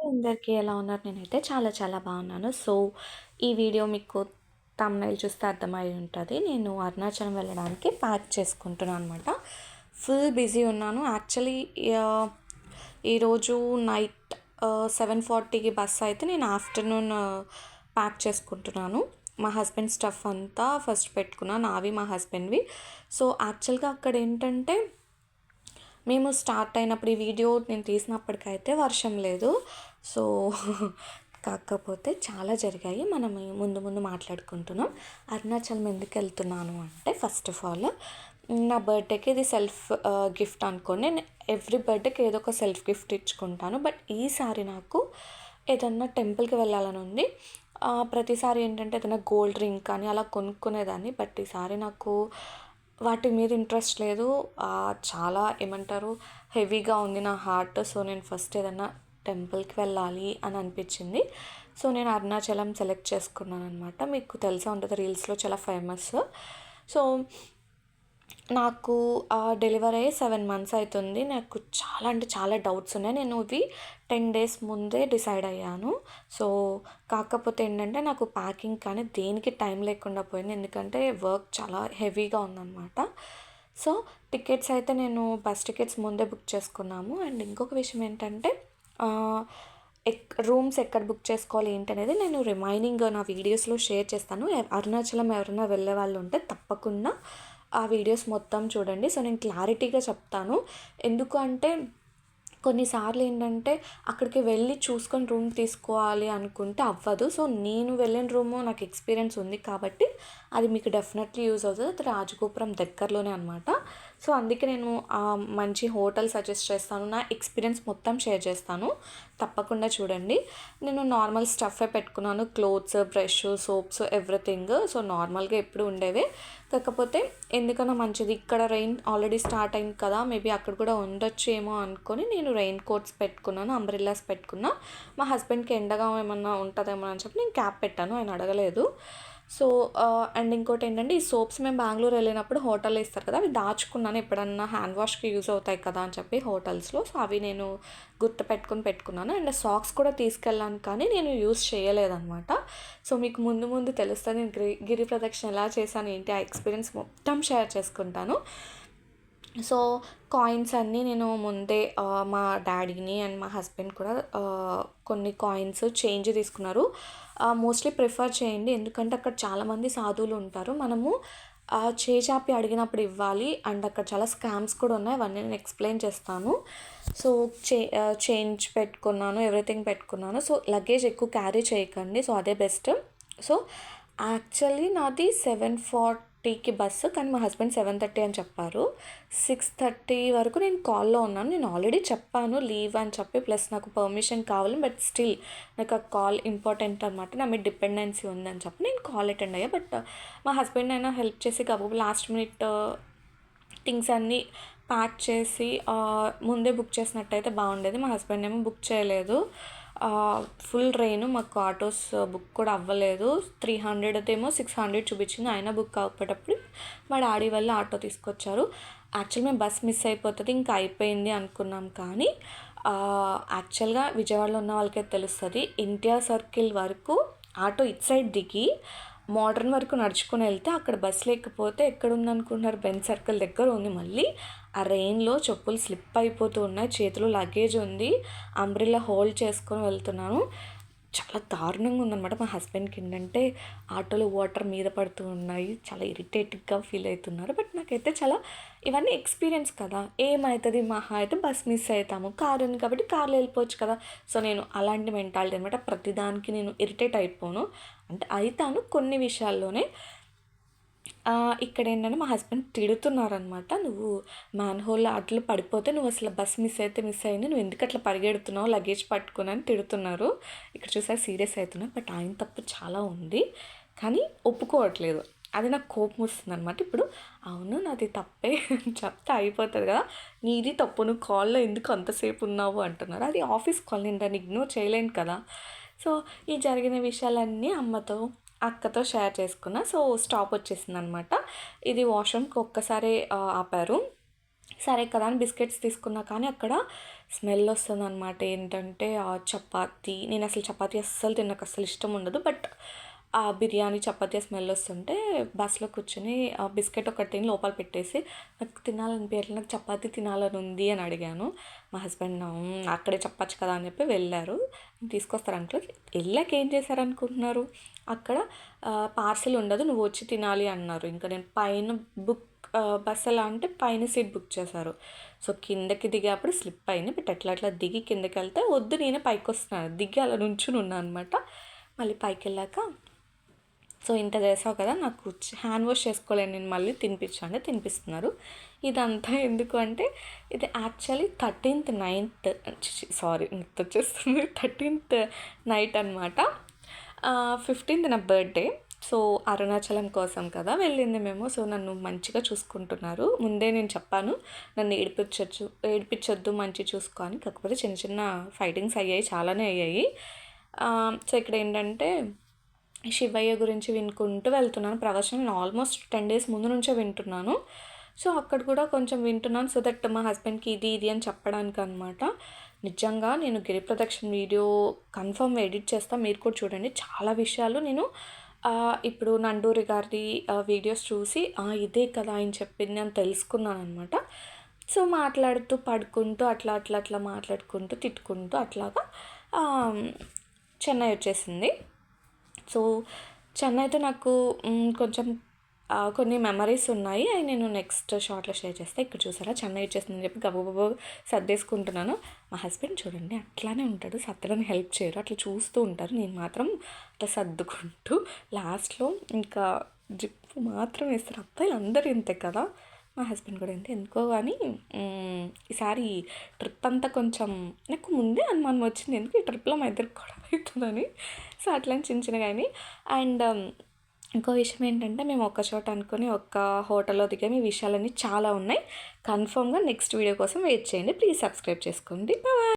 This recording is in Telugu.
అందరికీ ఎలా ఉన్నారు? నేనైతే చాలా చాలా బాగున్నాను. సో, ఈ వీడియో మీకు థంబ్‌నెయిల్ చూస్తే అర్థమై ఉంటది. నేను అరుణాచలం వెళ్ళడానికి ప్యాక్ చేసుకుంటున్నాను అనమాట. ఫుల్ బిజీ ఉన్నాను. యాక్చువల్లీ ఆహ్, ఈరోజు నైట్ 7:40కి బస్ అయితే నేను ఆఫ్టర్‌నూన్ ప్యాక్ చేసుకుంటున్నాను. మా హస్బెండ్ స్టఫ్ అంతా ఫస్ట్ పెట్టుకున్నా. నావి, మా హస్బెండ్‌వి. సో, యాక్చువల్‌గా అక్కడేంటంటే మేము స్టార్ట్ అయినప్పుడు ఈ వీడియో నేను తీసినప్పటికైతే వర్షం లేదు. సో, కాకపోతే చాలా జరిగాయి. మనం ముందు ముందు మాట్లాడుకుంటున్నాం. అరుణాచలం ఎందుకెళ్తున్నాను అంటే ఫస్ట్ ఆఫ్ ఆల్ నా బర్త్‌డేకి ఇది సెల్ఫ్ గిఫ్ట్ అనుకోని నేను ఎవ్రీ బర్త్‌డేకి ఏదో ఒక సెల్ఫ్ గిఫ్ట్ ఇచ్చుకుంటాను. బట్ ఈసారి నాకు ఏదన్నా టెంపుల్‌కి వెళ్ళాలని ఉంది. ప్రతిసారి ఏంటంటే ఏదైనా గోల్డ్ రింగ్ కానీ అలా కొనుక్కునేదాన్ని. బట్ ఈసారి నాకు వాటి మీద ఇంట్రెస్ట్ లేదు. చాలా ఏమంటారు హెవీగా ఉంది నా హార్ట్. సో, నేను ఫస్ట్ ఏదన్నా టెంపుల్‌కి వెళ్ళాలి అని అనిపించింది. సో, నేను అరుణాచలం సెలెక్ట్ చేసుకున్నాననమాట. మీకు తెలిసే ఉంటది రీల్స్‌లో చాలా ఫేమస్. సో, నాకు డెలివరీ అయ్యి 7 మంత్స్ అవుతుంది. నాకు చాలా అంటే చాలా డౌట్స్ ఉన్నాయి. నేను ఇవి 10 డేస్ ముందే డిసైడ్ అయ్యాను. సో, కాకపోతే ఏంటంటే నాకు ప్యాకింగ్ కానీ దేనికి టైం లేకుండా పోయింది. ఎందుకంటే వర్క్ చాలా హెవీగా ఉందనమాట. సో, టికెట్స్ అయితే నేను బస్ టికెట్స్ ముందే బుక్ చేసుకున్నాము. అండ్ ఇంకొక విషయం ఏంటంటే ఆహ్, రూమ్స్ ఎక్కడ బుక్ చేసుకోవాలి ఏంటనేది నేను రిమైనింగ్ నా వీడియోస్‌లో షేర్ చేస్తాను. అరుణాచలం ఎవరైనా వెళ్ళే వాళ్ళు ఉంటే తప్పకుండా ఆ వీడియోస్ మొత్తం చూడండి. సో, నేను క్లారిటీగా చెప్తాను. ఎందుకు అంటే కొన్నిసార్లు ఏంటంటే అక్కడికి వెళ్ళి చూసుకొని రూమ్ తీసుకోవాలి అనుకుంటే అవ్వదు. సో, నేను వెళ్ళిన రూము నాకు ఎక్స్పీరియన్స్ ఉంది కాబట్టి అది మీకు డెఫినెట్లీ యూజ్ అవుతది. అది రాజగోపురం దగ్గరలోనే అనమాట. సో, అందుకే నేను మంచి హోటల్ సజెస్ట్ చేస్తాను. నా ఎక్స్పీరియన్స్ మొత్తం షేర్ చేస్తాను. తప్పకుండా చూడండి. నేను నార్మల్ స్టఫే పెట్టుకున్నాను. Clothes, brush, soaps everything. So, నార్మల్‌గా ఎప్పుడు ఉండేవే. కాకపోతే ఎందుకన్నా మంచిది ఇక్కడ రెయిన్ ఆల్రెడీ స్టార్ట్ అయింది కదా! మేబీ అక్కడ కూడా ఉండొచ్చేమో అనుకోని నేను రెయిన్ కోట్స్ పెట్టుకున్నాను. అంబ్రెల్లాస్ పెట్టుకున్నా. మా హస్బెండ్‌కి ఎండగా ఏమన్నా ఉంటదేమో అని చెప్పి నేను క్యాప్ పెట్టాను. ఆయన అడగలేదు. సో, అండ్ ఇంకోటేంటంటే ఈ సోప్స్ మేము బెంగుళూరు వెళ్ళినప్పుడు హోటల్‌లో ఇస్తారు కదా! అవి దాచుకున్నాను. ఎప్పుడన్నా హ్యాండ్ వాష్‌కి యూజ్ అవుతాయి కదా అని చెప్పి హోటల్స్‌లో. సో, అవి నేను గుర్తుపెట్టుకొని పెట్టుకున్నాను. అండ్ సాక్స్ కూడా తీసుకెళ్ళాను కానీ నేను యూజ్ చేయలేదనమాట. సో, మీకు ముందు ముందు తెలుస్తది. నేను గిరి ప్రదక్షిణ ఎలా చేశాను ఏంటి ఆ ఎక్స్పీరియన్స్ మొత్తం షేర్ చేసుకుంటాను. సో, కాయిన్స్ అన్నీ నేను ముందే మా డ్యాడీని అండ్ మా హస్బెండ్ కూడా కొన్ని కాయిన్స్ చేంజ్ తీసుకున్నారు. మోస్ట్‌లీ ప్రిఫర్ చేయండి. ఎందుకంటే అక్కడ చాలామంది సాధువులు ఉంటారు. మనము చేయి అడిగినప్పుడు ఇవ్వాలి. అండ్ అక్కడ చాలా స్కామ్స్ కూడా ఉన్నాయి. అవన్నీ నేను ఎక్స్‌ప్లెయిన్ చేస్తాను. సో, చేంజ్ పెట్టుకున్నాను. ఎవ్రీథింగ్ పెట్టుకున్నాను. సో, లగేజ్ ఎక్కువ క్యారీ చేయకండి. సో, అదే బెస్ట్. సో, యాక్చువల్లీ నాది 7:40కి బస్సు. కానీ మా హస్బెండ్ 7:30 అని చెప్పారు. 6:30 వరకు నేను కాల్‌లో ఉన్నాను. నేను ఆల్రెడీ చెప్పాను లీవ్ అని చెప్పి. ప్లస్ నాకు పర్మిషన్ కావాలి. బట్ స్టిల్ నాకు ఆ కాల్ ఇంపార్టెంట్ అనమాట. నా మీద డిపెండెన్సీ ఉందని చెప్పి నేను కాల్ అటెండ్ అయ్యా. బట్ మా హస్బెండ్ అయినా హెల్ప్ చేసి గబగబా లాస్ట్ మినిట్ థింగ్స్ అన్నీ ప్యాక్ చేసి ముందే బుక్ చేసినట్టయితే బాగుండేది. మా హస్బెండ్ ఏమో బుక్ చేయలేదు. Full rain. మాకు ఆటోస్ బుక్ కూడా అవ్వలేదు. 300 ఏమో 600 చూపించింది. అయినా బుక్ అవ్వకపోయేటప్పుడు మా డాడీ వాళ్ళు ఆటో తీసుకొచ్చారు. యాక్చువల్ మేము బస్ మిస్ అయిపోతుంది ఇంకా అయిపోయింది అనుకున్నాం. కానీ యాక్చువల్గా విజయవాడలో ఉన్న వాళ్ళకే తెలుస్తుంది. ఎన్టీఆర్ సర్కిల్ వరకు ఆటో ఇటు సైడ్ దిగి మోడ్రన్ వరకు నడుచుకొని వెళ్తే అక్కడ బస్ లేకపోతే ఎక్కడుందనుకుంటున్నారు? బెంజ్ సర్కిల్ దగ్గర ఉంది. మళ్ళీ ఆ రెయిన్‌లో చెప్పులు స్లిప్ అయిపోతూ ఉన్నాయి. చేతిలో లగేజ్ ఉంది. అంబ్రెల్లా హోల్డ్ చేసుకొని వెళ్తున్నాను. చాలా దారుణంగా ఉందనమాట. మా హస్బెండ్‌కి ఏంటంటే ఆటోలో వాటర్ మీద పడుతూ ఉన్నాయి. చాలా ఇరిటేటింగ్‌గా ఫీల్ అవుతున్నారు. బట్ నాకైతే చాలా ఇవన్నీ ఎక్స్పీరియన్స్ కదా! ఏమైతది మహా అయితే బస్ మిస్ అయితాము. కార్ ఉంది కాబట్టి కార్‌లో వెళ్ళిపోవచ్చు కదా! సో, నేను అలాంటి మెంటాలిటీ అనమాట. ప్రతిదానికి నేను ఇరిటేట్ అయిపోను. అంటే అయితాను కొన్ని విషయాల్లోనే. ఇక్కడేంటంటే మా హస్బెండ్ తిడుతున్నారనమాట. "నువ్వు మ్యాన్‌హోల్ అట్లా పడిపోతే నువ్వు అసలు బస్ మిస్ అయితే మిస్ అయింది. నువ్వు ఎందుకు అట్లా పరిగెడుతున్నావు లగేజ్ పట్టుకొని" అని తిడుతున్నారు. ఇక్కడ చూసారా సీరియస్ అవుతున్నా. బట్ ఆయన తప్పు చాలా ఉంది. కానీ ఒప్పుకోవట్లేదు. అది నాకు కోపం వస్తుందనమాట. ఇప్పుడు అవును నాది తప్పే అని చెప్తే అయిపోతది కదా! నీది తప్పు నువ్వు కాల్‌లో ఎందుకు అంతసేపు ఉన్నావు అంటున్నారు. అది ఆఫీస్ కాల్ నేను దాన్ని ఇగ్నోర్ చేయలేను కదా! సో, ఈ జరిగిన విషయాలన్నీ అమ్మతో అక్కతో షేర్ చేసుకున్నా. సో, స్టాప్ వచ్చేసిందనమాట. ఇది వాష్‌రూమ్‌కి ఒక్కసారే ఆపారు. సరే కదా అని బిస్కెట్స్ తీసుకున్నా కానీ అక్కడ స్మెల్ వస్తుందన్నమాట. ఏంటంటే ఆ చపాతీ, నేను అసలు చపాతీ నాకు అస్సలు ఇష్టం ఉండదు. బట్ ఆ బిర్యానీ చపాతీ స్మెల్ వస్తుంటే బస్సులో కూర్చొని బిస్కెట్ ఒకటి తిని లోపల పెట్టేసి నాకు తినాలనిపించట్లేదు, నాకు చపాతీ తినాలని ఉంది అని అడిగాను. మా హస్బెండ్ అక్కడే చెప్పచ్చు కదా అని చెప్పి వెళ్ళారు. తీసుకొస్తారు అంకుల్. వెళ్ళాక ఏం చేశారనుకుంటున్నారు, అక్కడ పార్సిల్ ఉండదు, నువ్వు వచ్చి తినాలి అన్నారు. ఇంకా నేను పైన బస్ ఎలా అంటే పైన సీట్ బుక్ చేశారు. సో కిందకి దిగేప్పుడు స్లిప్ అయింది. బట్ అట్లా దిగి కిందకి వెళ్తే వద్దు నేనే పైకి వస్తున్నాను, దిగి అలా నుంచుని ఉన్నాను అనమాట. మళ్ళీ పైకి వెళ్ళాక సో ఇంత చేసావు కదా, నాకు హ్యాండ్ వాష్ చేసుకోలేను నేను, మళ్ళీ తినిపించండి, తినిపిస్తున్నారు. ఇదంతా ఎందుకు అంటే ఇది యాక్చువల్లీ 13th నైట్, సారీ వచ్చేస్తుంది 13th నైట్ అనమాట. 15th నా బర్త్డే. సో అరుణాచలం కోసం కదా వెళ్ళింది మేము. సో నన్ను మంచిగా చూసుకుంటున్నారు. ముందే నేను చెప్పాను నన్ను ఏడిపించొద్దు, మంచి చూసుకో అని. కాకపోతే చిన్న చిన్న ఫైటింగ్స్ అయ్యాయి, చాలానే అయ్యాయి. సో ఇక్కడ ఏంటంటే శివయ్య గురించి వినుకుంటూ వెళ్తున్నాను. ప్రవచనం నేను ఆల్మోస్ట్ 10 days ముందు నుంచే వింటున్నాను. సో అక్కడ కూడా కొంచెం వింటున్నాను, సో దట్ మా హస్బెండ్కి ఇది అని చెప్పడానికి అనమాట. నిజంగా నేను గిరి ప్రదక్షిణ వీడియో కన్ఫర్మ్ ఎడిట్ చేస్తాను, మీరు కూడా చూడండి. చాలా విషయాలు నేను ఇప్పుడు నండూరి గారి వీడియోస్ చూసి ఇదే కదా ఆయన చెప్పింది అని తెలుసుకున్నాను అనమాట. సో మాట్లాడుతూ పడుకుంటూ అట్లా మాట్లాడుకుంటూ తిట్టుకుంటూ అట్లాగా చెన్నై వచ్చేసింది. సో చెన్నైతో నాకు కొంచెం కొన్ని మెమరీస్ ఉన్నాయి, అవి నేను నెక్స్ట్ షార్ట్లో షేర్ చేస్తాను. ఇక్కడ చూసారా చెన్నై వచ్చేసిందని చెప్పి గబగబా సర్దేసుకుంటున్నాను. మా హస్బెండ్ చూడండి అట్లానే ఉంటాడు, సర్దడానికి హెల్ప్ చేయరు, అట్లా చూస్తూ ఉంటారు. నేను మాత్రం అట్లా సర్దుకుంటూ లాస్ట్లో ఇంకా జిప్ మాత్రం వేస్తారు. అబ్బాయిలు అందరూ ఇంతే కదా, మా హస్బెండ్ కూడా అంతే. ఎందుకో కానీ ఈసారి ట్రిప్ అంతా కొంచెం నాకు ముందే అనుమానం వచ్చింది, ఎందుకు ఈ ట్రిప్లో మా ఇద్దరికి గొడవ అవుతుందని. సో అట్లని చిన్న కానీ. అండ్ ఇంకో విషయం ఏంటంటే మేము ఒక్క చోట అనుకొని ఒక్క హోటల్లో దిగాము. ఈ విషయాలన్నీ చాలా ఉన్నాయి. కన్ఫర్మ్గా నెక్స్ట్ వీడియో కోసం వెయిట్ చేయండి. ప్లీజ్ సబ్స్క్రైబ్ చేసుకోండి. బాయ్.